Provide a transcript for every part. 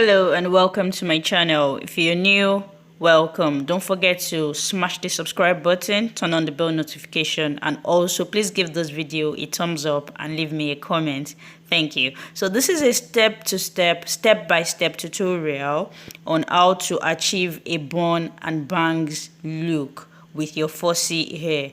Hello and welcome to my channel. If you're new, welcome. Don't forget to smash the subscribe button, turn on the bell notification, and also please give this video a thumbs up and leave me a comment. Thank you. So this is a step-by-step tutorial on how to achieve a bun and bangs look with your fussy hair.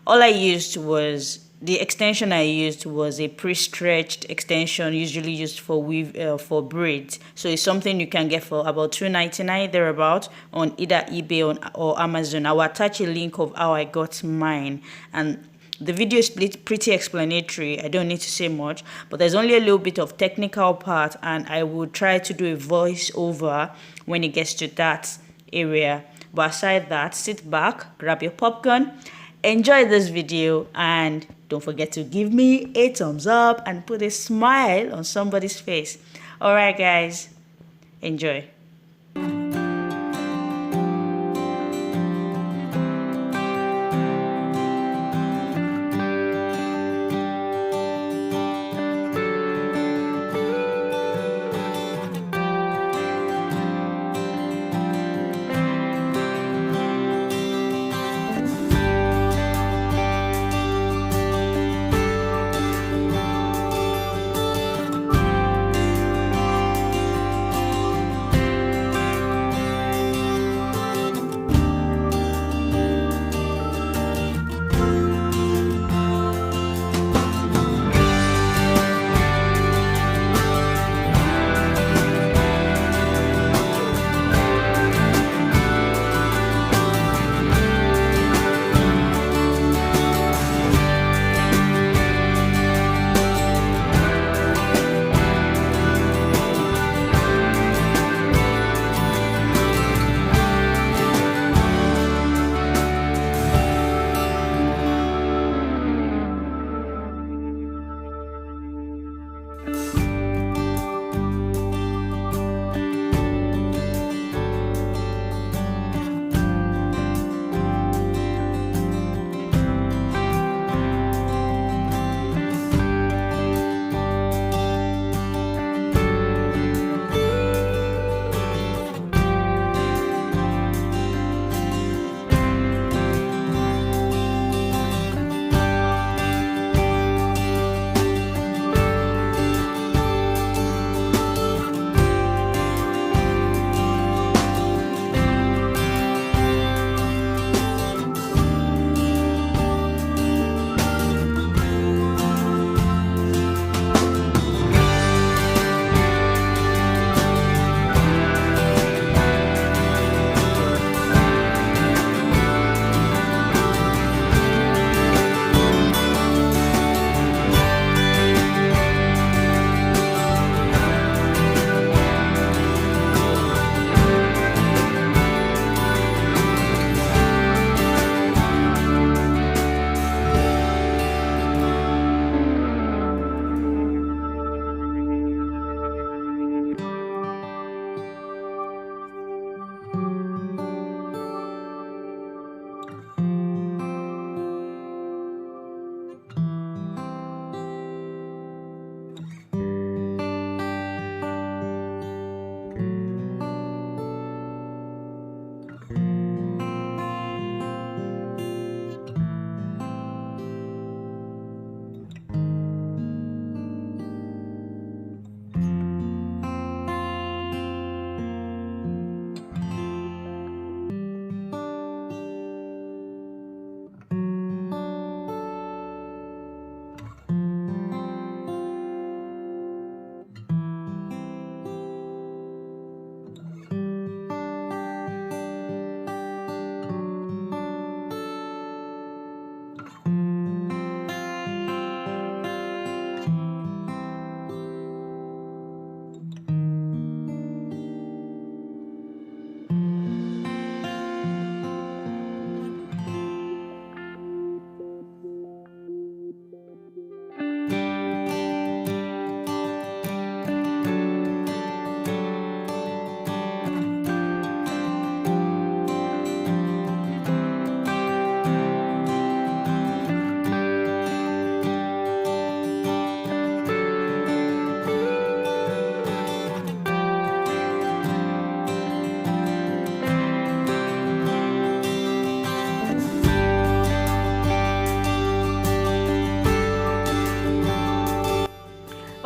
All I used was the extension I used was a pre-stretched extension usually used for weave for braids. So it's something you can get for about $2.99 thereabout on either eBay or Amazon. I will attach a link of how I got mine, and the video is pretty explanatory. I don't need to say much, but there's only a little bit of technical part, and I will try to do a voiceover when it gets to that area. But aside that, sit back, grab your popcorn, enjoy this video, and don't forget to give me a thumbs up and put a smile on somebody's face. Alright guys, enjoy.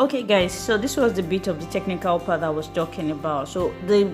Okay guys, so this was the bit of the technical part I was talking about. So the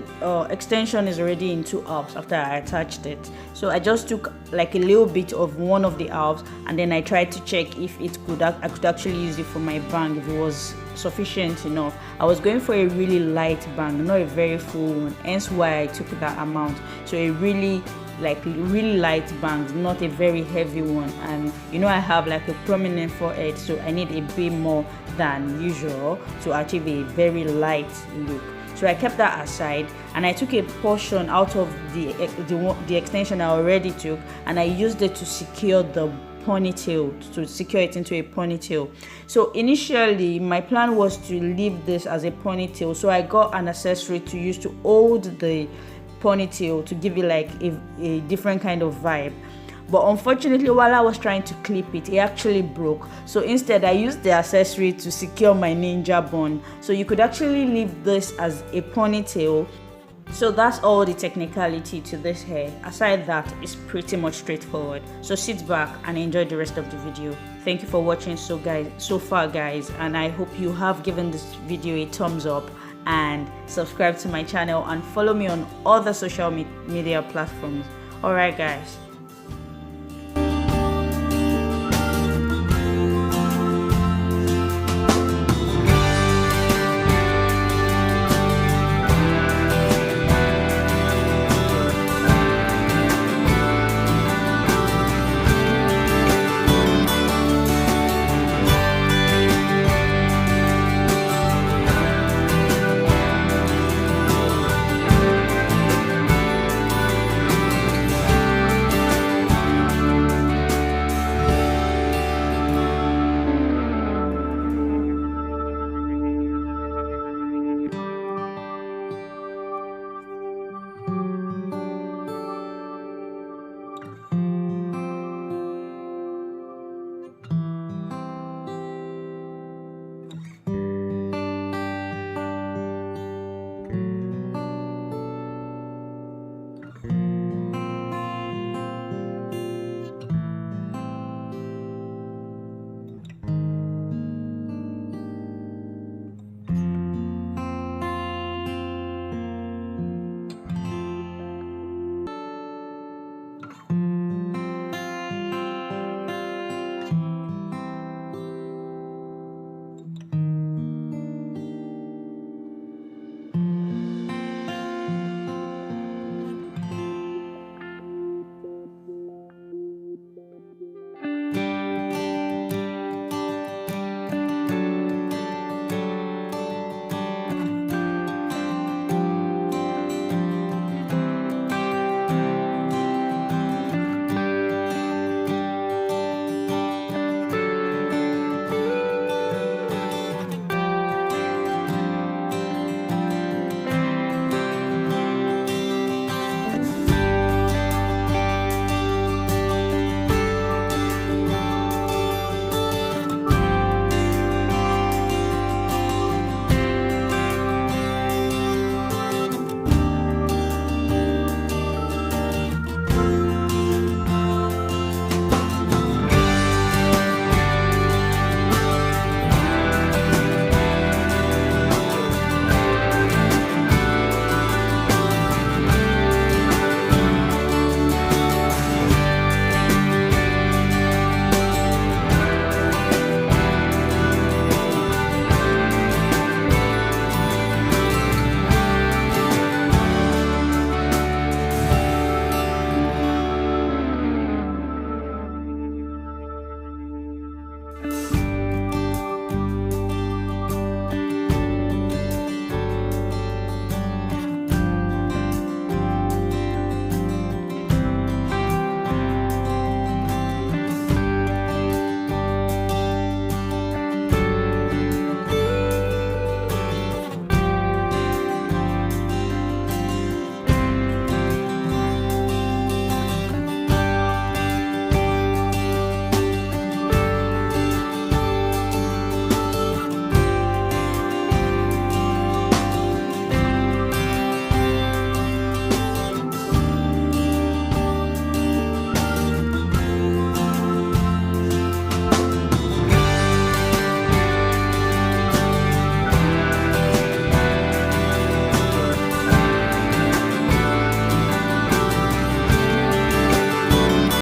extension is already in 2 halves after I attached it. So I just took like a little bit of one of the halves, and then I tried to check if I could actually use it for my bang, if it was sufficient enough. I was going for a really light bang, not a very full one, hence why I took that amount. So a really light bangs, not a very heavy one. And I have like a prominent forehead, so I need a bit more than usual to achieve a very light look. So I kept that aside, and I took a portion out of the extension I already took, and I used it to secure the ponytail, to secure it into a ponytail. So initially my plan was to leave this as a ponytail, so I got an accessory to use to hold the ponytail to give it like a different kind of vibe. But unfortunately, while I was trying to clip it actually broke. So instead I used the accessory to secure my ninja bun. So you could actually leave this as a ponytail. So that's all the technicality to this hair. Aside that, it's pretty much straightforward. So sit back and enjoy the rest of the video. Thank you for watching so far guys, and I hope you have given this video a thumbs up and subscribe to my channel and follow me on other social media platforms. Alright guys.